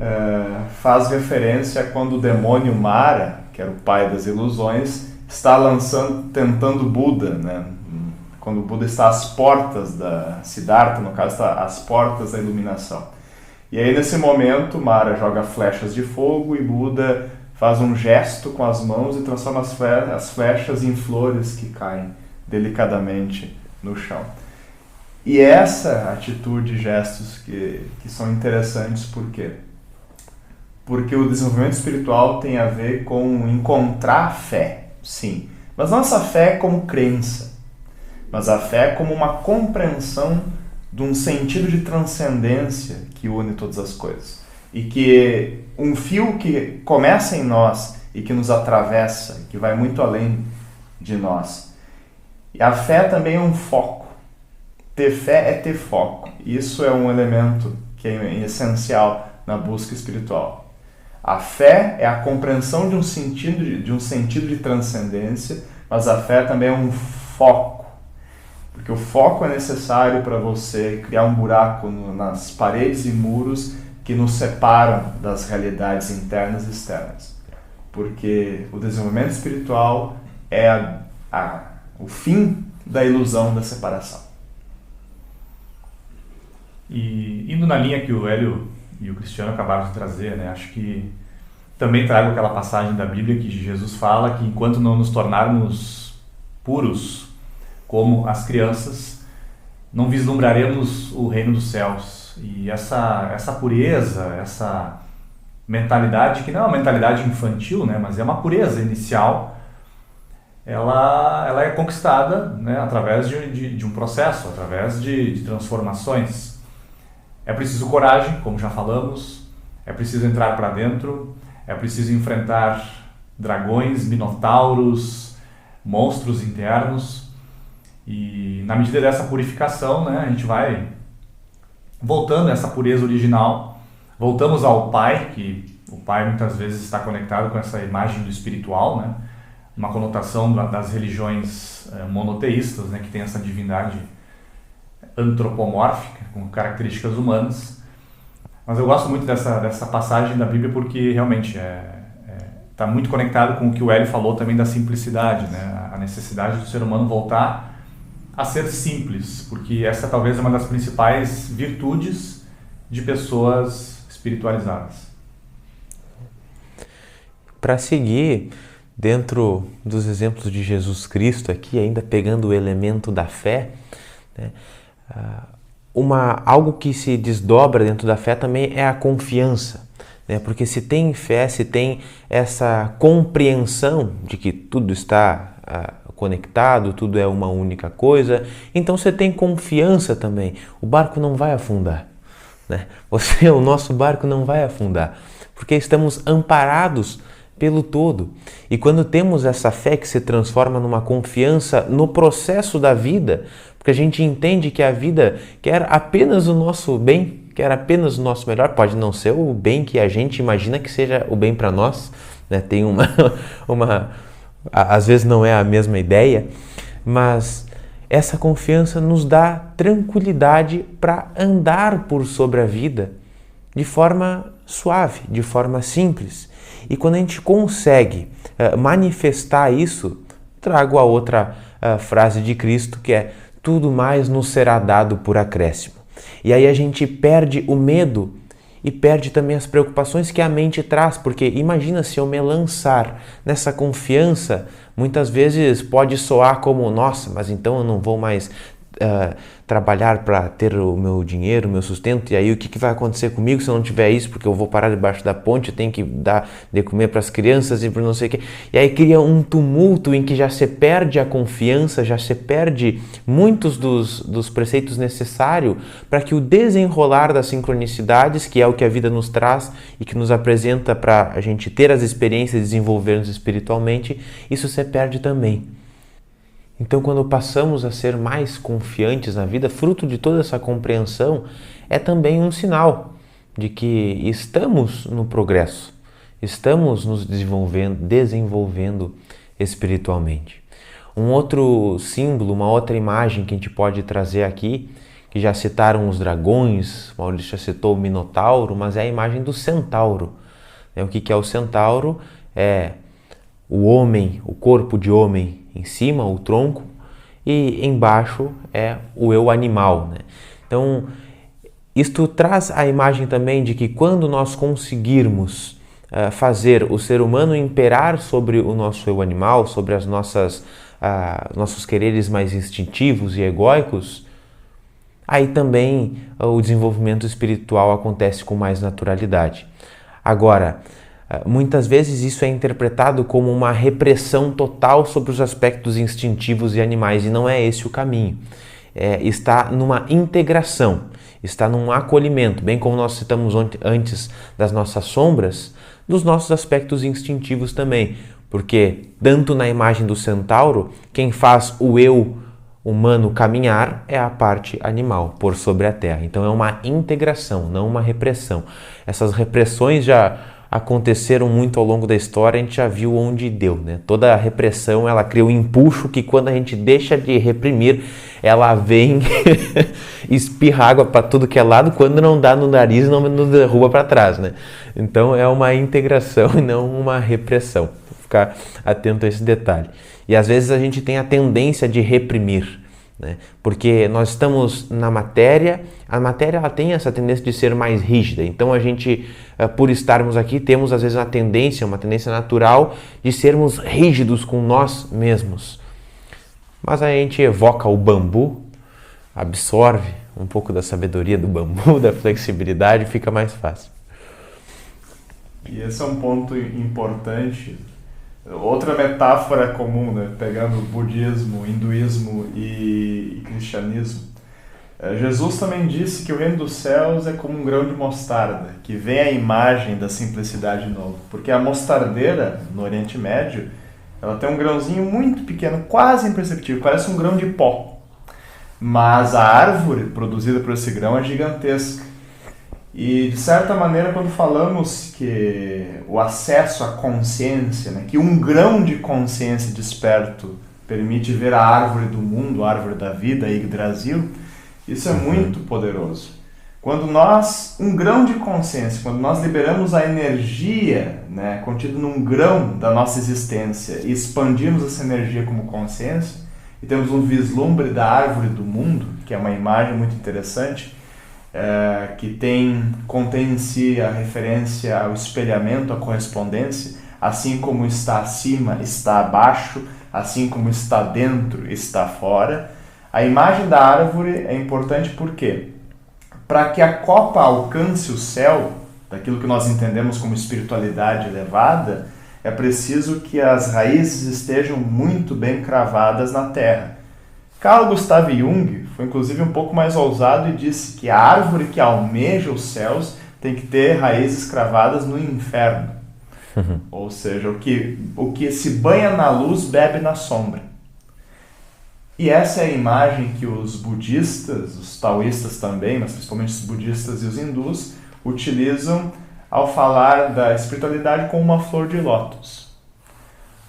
faz referência a quando o demônio Mara, que era o pai das ilusões, está tentando Buda, né? Quando o Buda está às portas da Siddhartha, no caso, está às portas da iluminação. E aí, nesse momento, Mara joga flechas de fogo e Buda faz um gesto com as mãos e transforma as flechas em flores que caem delicadamente no chão. E essa atitude e gestos que são interessantes, por quê? Porque o desenvolvimento espiritual tem a ver com encontrar fé, sim. Mas não essa fé como crença, mas a fé como uma compreensão de um sentido de transcendência que une todas as coisas. E que um fio que começa em nós e que nos atravessa, que vai muito além de nós. E a fé também é um foco. Ter fé é ter foco. Isso é um elemento que é essencial na busca espiritual. A fé é a compreensão de um sentido de transcendência, mas a fé também é um foco. Porque o foco é necessário para você criar um buraco nas paredes e muros que nos separam das realidades internas e externas. Porque o desenvolvimento espiritual é o fim da ilusão da separação. E indo na linha que o Hélio e o Cristiano acabaram de trazer, né, acho que também trago aquela passagem da Bíblia que Jesus fala que enquanto não nos tornarmos puros como as crianças, não vislumbraremos o reino dos céus. E essa pureza, essa mentalidade, que não é uma mentalidade infantil, né, mas é uma pureza inicial, ela é conquistada, né, através de um processo, através de transformações. É preciso coragem, como já falamos, é preciso entrar para dentro, é preciso enfrentar dragões, minotauros, monstros internos. E na medida dessa purificação, né, a gente vai voltando a essa pureza original, voltamos ao Pai, que o Pai muitas vezes está conectado com essa imagem do espiritual, né, uma conotação das religiões monoteístas, né, que tem essa divindade antropomórfica, com características humanas. Mas eu gosto muito dessa passagem da Bíblia porque realmente está muito conectado com o que o Hélio falou também da simplicidade, né? A necessidade do ser humano voltar a ser simples, porque essa talvez é uma das principais virtudes de pessoas espiritualizadas. Para seguir, dentro dos exemplos de Jesus Cristo aqui, ainda pegando o elemento da fé, né? Algo que se desdobra dentro da fé também é a confiança, né? Porque se tem fé, se tem essa compreensão de que tudo está conectado, tudo é uma única coisa, então você tem confiança também. O barco não vai afundar, né? O nosso barco não vai afundar, porque estamos amparados pelo todo. E quando temos essa fé que se transforma numa confiança no processo da vida, porque a gente entende que a vida quer apenas o nosso bem, quer apenas o nosso melhor, pode não ser o bem que a gente imagina que seja o bem para nós, né? Tem às vezes não é a mesma ideia, mas essa confiança nos dá tranquilidade para andar por sobre a vida de forma suave, de forma simples. E quando a gente consegue manifestar isso, trago a outra frase de Cristo, que é: tudo mais nos será dado por acréscimo. E aí a gente perde o medo e perde também as preocupações que a mente traz, porque imagina se eu me lançar nessa confiança, muitas vezes pode soar como: nossa, mas então eu não vou mais trabalhar para ter o meu dinheiro, o meu sustento, e aí o que vai acontecer comigo se eu não tiver isso, porque eu vou parar debaixo da ponte, eu tenho que dar de comer para as crianças e para não sei o que. E aí cria um tumulto em que já se perde a confiança, já se perde muitos dos preceitos necessários para que o desenrolar das sincronicidades, que é o que a vida nos traz e que nos apresenta para a gente ter as experiências e desenvolver-nos espiritualmente, isso se perde também. Então, quando passamos a ser mais confiantes na vida, fruto de toda essa compreensão, é também um sinal de que estamos no progresso, estamos nos desenvolvendo espiritualmente. Um outro símbolo, uma outra imagem que a gente pode trazer aqui, que já citaram os dragões, Maurício já citou o Minotauro, mas é a imagem do centauro. O que é o centauro? É o homem, o corpo de homem em cima, o tronco, e embaixo é o eu animal, né? Então, isto traz a imagem também de que quando nós conseguirmos fazer o ser humano imperar sobre o nosso eu animal, sobre as nossos quereres mais instintivos e egóicos, aí também o desenvolvimento espiritual acontece com mais naturalidade. Agora, muitas vezes isso é interpretado como uma repressão total sobre os aspectos instintivos e animais, e não é esse o caminho. Está numa integração, está num acolhimento, bem como nós citamos antes das nossas sombras, dos nossos aspectos instintivos também, porque tanto na imagem do centauro, quem faz o eu humano caminhar é a parte animal, por sobre a terra. Então é uma integração, não uma repressão. Essas repressões já aconteceram muito ao longo da história, a gente já viu onde deu, né? Toda a repressão, ela cria um empuxo que quando a gente deixa de reprimir, ela vem espirra água para tudo que é lado, quando não dá no nariz, não nos derruba para trás, né? Então é uma integração e não uma repressão. Vou ficar atento a esse detalhe. E às vezes a gente tem a tendência de reprimir, né? Porque nós estamos na matéria, a matéria ela tem essa tendência de ser mais rígida, então a gente, por estarmos aqui, temos às vezes uma tendência natural de sermos rígidos com nós mesmos. Mas a gente evoca o bambu, absorve um pouco da sabedoria do bambu, da flexibilidade, e fica mais fácil. E esse é um ponto importante. Outra metáfora comum, né? Pegando budismo, hinduísmo e cristianismo, Jesus também disse que o reino dos céus é como um grão de mostarda, que vem a imagem da simplicidade de novo. Porque a mostardeira, no Oriente Médio, ela tem um grãozinho muito pequeno, quase imperceptível, parece um grão de pó. Mas a árvore produzida por esse grão é gigantesca. E, de certa maneira, quando falamos que o acesso à consciência, né, que um grão de consciência desperto permite ver a árvore do mundo, a árvore da vida, Yggdrasil, isso é muito poderoso. Quando nós, um grão de consciência, quando nós liberamos a energia, né, contida num grão da nossa existência e expandimos essa energia como consciência, e temos um vislumbre da árvore do mundo, que é uma imagem muito interessante, que contém em si a referência ao espelhamento, à correspondência, assim como está acima, está abaixo, assim como está dentro, está fora. A imagem da árvore é importante porque, para que a copa alcance o céu, daquilo que nós entendemos como espiritualidade elevada, é preciso que as raízes estejam muito bem cravadas na terra. Carl Gustav Jung foi inclusive um pouco mais ousado e disse que a árvore que almeja os céus tem que ter raízes cravadas no inferno. Ou seja, o que se banha na luz bebe na sombra. E essa é a imagem que os budistas, os taoístas também, mas principalmente os budistas e os hindus, utilizam ao falar da espiritualidade com uma flor de lótus.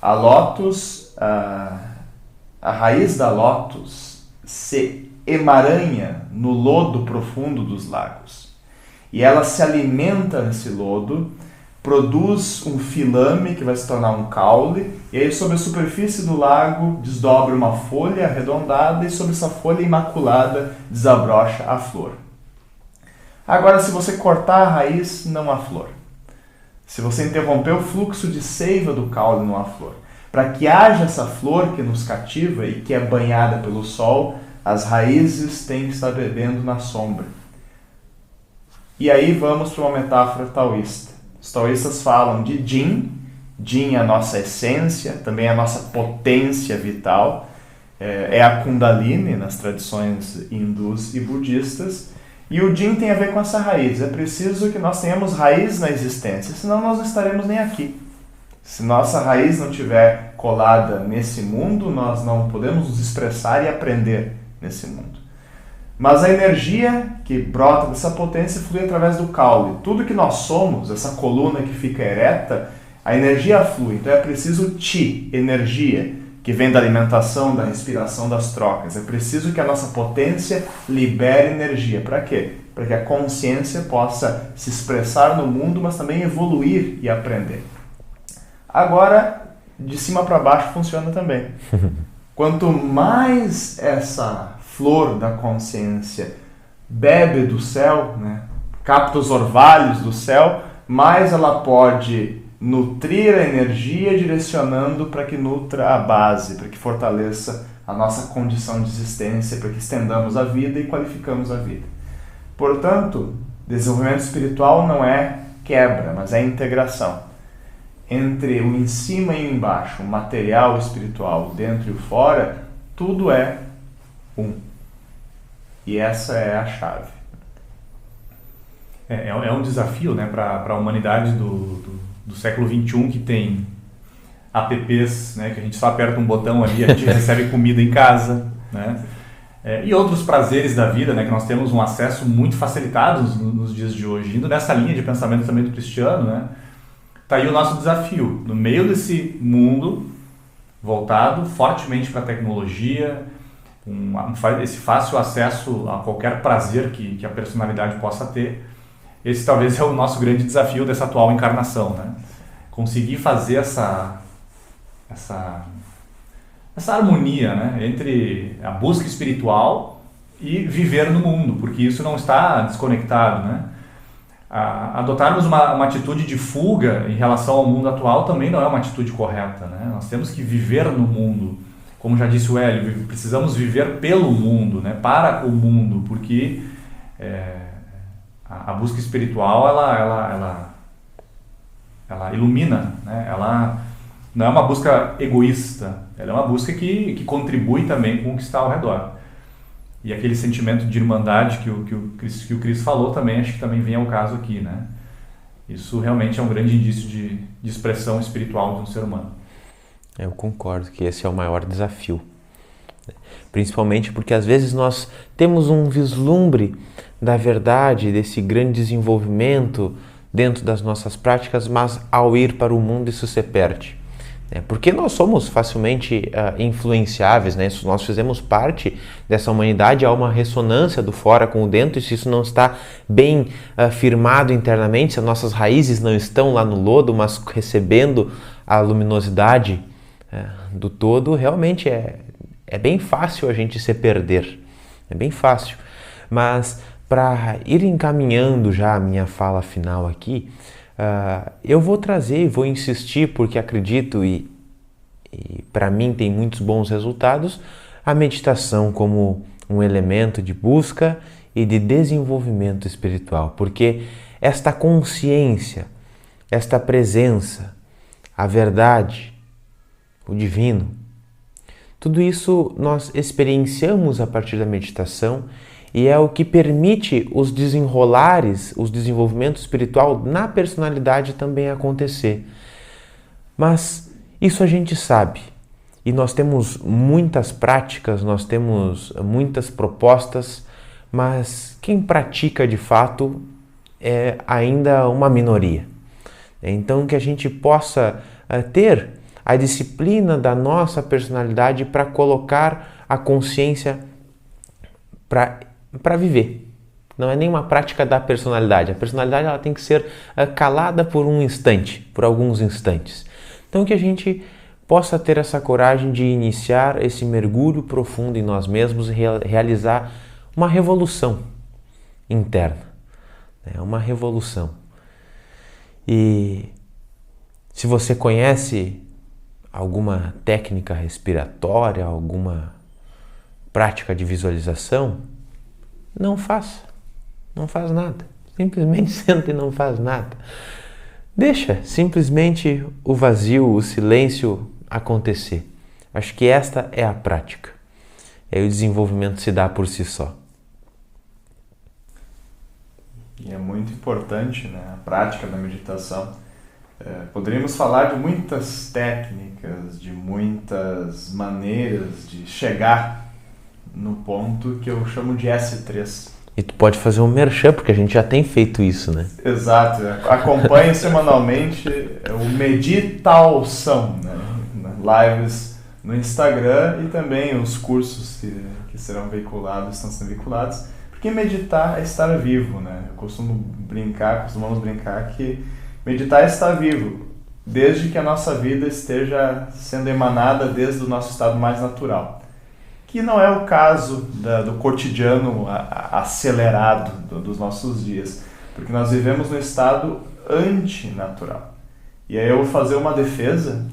A lótus, a raiz da lótus se emaranha no lodo profundo dos lagos. E ela se alimenta nesse lodo, produz um filame que vai se tornar um caule, e aí sobre a superfície do lago desdobra uma folha arredondada e sobre essa folha imaculada desabrocha a flor. Agora, se você cortar a raiz, não há flor. Se você interromper o fluxo de seiva do caule, não há flor. Para que haja essa flor que nos cativa e que é banhada pelo sol, as raízes têm que estar bebendo na sombra. E aí vamos para uma metáfora taoísta. Os taoístas falam de Jin. Jin é a nossa essência, também é a nossa potência vital. É a Kundalini nas tradições hindus e budistas. E o Jin tem a ver com essa raiz. É preciso que nós tenhamos raiz na existência, senão nós não estaremos nem aqui. Se nossa raiz não estiver colada nesse mundo, nós não podemos nos expressar e aprender nesse mundo. Mas a energia que brota dessa potência flui através do caule. Tudo que nós somos, essa coluna que fica ereta, a energia flui. Então é preciso Chi, energia, que vem da alimentação, da respiração, das trocas. É preciso que a nossa potência libere energia. Para quê? Para que a consciência possa se expressar no mundo, mas também evoluir e aprender. Agora, de cima para baixo funciona também. Quanto mais essa flor da consciência bebe do céu, né, capta os orvalhos do céu, mais ela pode nutrir a energia, direcionando para que nutra a base, para que fortaleça a nossa condição de existência, para que estendamos a vida e qualificamos a vida. Portanto, desenvolvimento espiritual não é quebra, mas é integração. Entre o em cima e o embaixo, o material espiritual, o dentro e o fora, tudo é um. E essa é a chave. É um desafio, né, para a humanidade do século XXI, que tem apps, né, que a gente só aperta um botão ali, a gente recebe comida em casa, né, e outros prazeres da vida, né, que nós temos um acesso muito facilitado nos dias de hoje. Indo nessa linha de pensamento também do Cristiano, né, tá aí o nosso desafio. No meio desse mundo voltado fortemente para a tecnologia, esse fácil acesso a qualquer prazer que a personalidade possa ter, esse talvez é o nosso grande desafio dessa atual encarnação, né? Conseguir fazer essa harmonia, né, entre a busca espiritual e viver no mundo, porque isso não está desconectado, né? Adotarmos uma atitude de fuga em relação ao mundo atual também não é uma atitude correta, né? Nós temos que viver no mundo, como já disse o Hélio, precisamos viver pelo mundo, né? Para o mundo, porque a busca espiritual ela ilumina, né? Ela não é uma busca egoísta, ela é uma busca que contribui também com o que está ao redor. E aquele sentimento de irmandade que o Cris falou também, acho que também vem ao caso aqui, né? Isso realmente é um grande indício de expressão espiritual de um ser humano. Eu concordo que esse é o maior desafio. Principalmente porque às vezes nós temos um vislumbre da verdade, desse grande desenvolvimento dentro das nossas práticas, mas ao ir para o mundo isso se perde. Porque nós somos facilmente influenciáveis, né? Se nós fizemos parte dessa humanidade, há uma ressonância do fora com o dentro, e se isso não está bem firmado internamente, se as nossas raízes não estão lá no lodo, mas recebendo a luminosidade do todo, realmente é bem fácil a gente se perder, é bem fácil. Mas para ir encaminhando já a minha fala final aqui, eu vou trazer e vou insistir, porque acredito e para mim tem muitos bons resultados, a meditação como um elemento de busca e de desenvolvimento espiritual, porque esta consciência, esta presença, a verdade, o divino, tudo isso nós experienciamos a partir da meditação, e é o que permite os desenrolares, os desenvolvimentos espiritual na personalidade também acontecer. Mas isso a gente sabe. E nós temos muitas práticas, nós temos muitas propostas, mas quem pratica de fato é ainda uma minoria. Então que a gente possa ter a disciplina da nossa personalidade para colocar a consciência para viver, não é nem uma prática da personalidade. A personalidade ela tem que ser calada por um instante, por alguns instantes. Então que a gente possa ter essa coragem de iniciar esse mergulho profundo em nós mesmos e realizar uma revolução interna, né? Uma revolução. E se você conhece alguma técnica respiratória, alguma prática de visualização, não faz nada. Simplesmente senta e não faz nada. Deixa simplesmente o vazio, o silêncio acontecer. Acho que esta é a prática. E aí o desenvolvimento se dá por si só. E é muito importante, né, a prática da meditação. Poderíamos falar de muitas técnicas, de muitas maneiras de chegar no ponto que eu chamo de S3. E tu pode fazer um merchan, porque a gente já tem feito isso, né? Exato. Acompanhe semanalmente o Meditalção, né? Lives no Instagram e também os cursos que serão veiculados, estão sendo veiculados. Porque meditar é estar vivo, né? Costumamos brincar que meditar é estar vivo, desde que a nossa vida esteja sendo emanada desde o nosso estado mais natural. Que não é o caso do cotidiano acelerado dos nossos dias, porque nós vivemos no estado antinatural. E aí eu vou fazer uma defesa,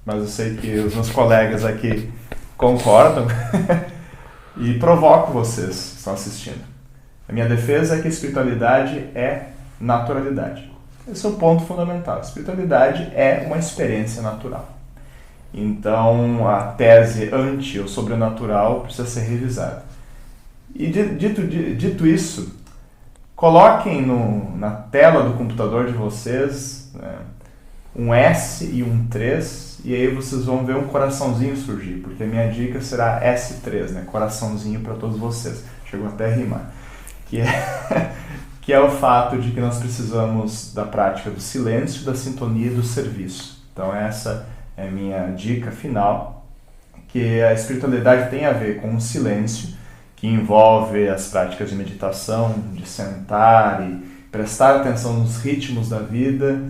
mas eu sei que os meus colegas aqui concordam, e provoco vocês que estão assistindo. A minha defesa é que a espiritualidade é naturalidade. Esse é o ponto fundamental. A espiritualidade é uma experiência natural. Então, a tese anti ou sobrenatural precisa ser revisada. E dito isso, coloquem na tela do computador de vocês, né, um S e um 3, e aí vocês vão ver um coraçãozinho surgir, porque a minha dica será S3, né, coraçãozinho para todos vocês. Chegou até a rimar. Que é o fato de que nós precisamos da prática do silêncio, da sintonia e do serviço. Então essa é a minha dica final, que a espiritualidade tem a ver com o silêncio, que envolve as práticas de meditação, de sentar e prestar atenção nos ritmos da vida.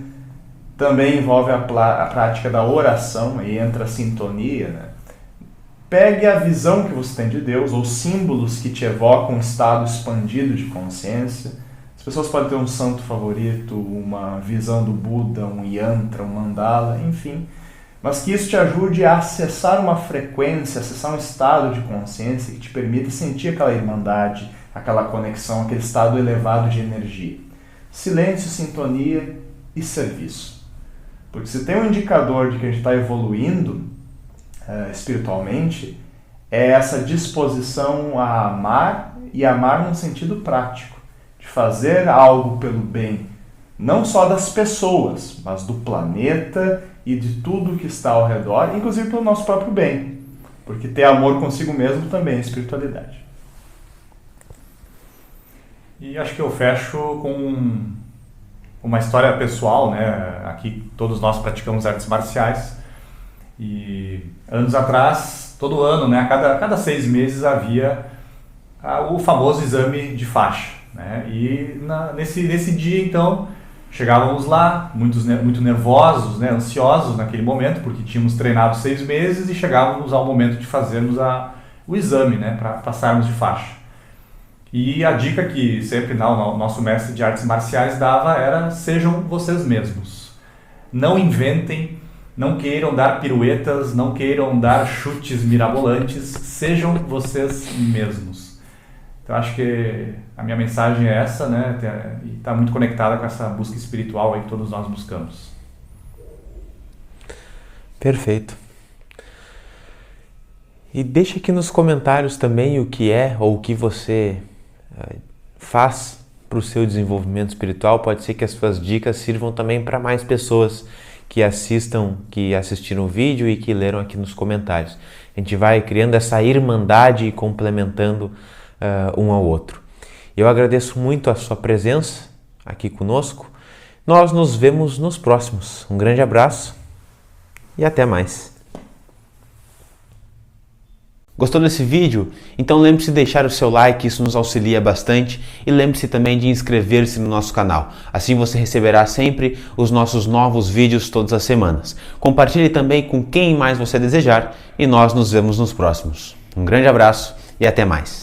Também envolve a prática da oração, aí entra a sintonia, né? Pegue a visão que você tem de Deus, ou símbolos que te evocam um estado expandido de consciência. As pessoas podem ter um santo favorito, uma visão do Buda, um yantra, um mandala, enfim. Mas que isso te ajude a acessar uma frequência, acessar um estado de consciência que te permita sentir aquela irmandade, aquela conexão, aquele estado elevado de energia. Silêncio, sintonia e serviço. Porque se tem um indicador de que a gente está evoluindo espiritualmente, é essa disposição a amar, e amar num sentido prático, de fazer algo pelo bem, não só das pessoas, mas do planeta e de tudo que está ao redor, inclusive pelo nosso próprio bem, porque ter amor consigo mesmo também é espiritualidade. E acho que eu fecho com uma história pessoal, né? Aqui todos nós praticamos artes marciais. E anos atrás, todo ano, né, a cada 6 meses havia o famoso exame de faixa, né? E nesse dia, então, chegávamos lá, muito nervosos, né, ansiosos naquele momento, porque tínhamos treinado 6 meses e chegávamos ao momento de fazermos o exame, né, para passarmos de faixa. E a dica que sempre o nosso mestre de artes marciais dava era: sejam vocês mesmos. Não inventem. Não queiram dar piruetas, não queiram dar chutes mirabolantes, sejam vocês mesmos. Então acho que a minha mensagem é essa, né? E está muito conectada com essa busca espiritual aí que todos nós buscamos. Perfeito. E deixa aqui nos comentários também o que é ou o que você faz para o seu desenvolvimento espiritual. Pode ser que as suas dicas sirvam também para mais pessoas que assistiram o vídeo e que leram aqui nos comentários. A gente vai criando essa irmandade e complementando um ao outro. Eu agradeço muito a sua presença aqui conosco. Nós nos vemos nos próximos. Um grande abraço e até mais. Gostou desse vídeo? Então lembre-se de deixar o seu like, isso nos auxilia bastante, e lembre-se também de inscrever-se no nosso canal. Assim você receberá sempre os nossos novos vídeos todas as semanas. Compartilhe também com quem mais você desejar e nós nos vemos nos próximos. Um grande abraço e até mais!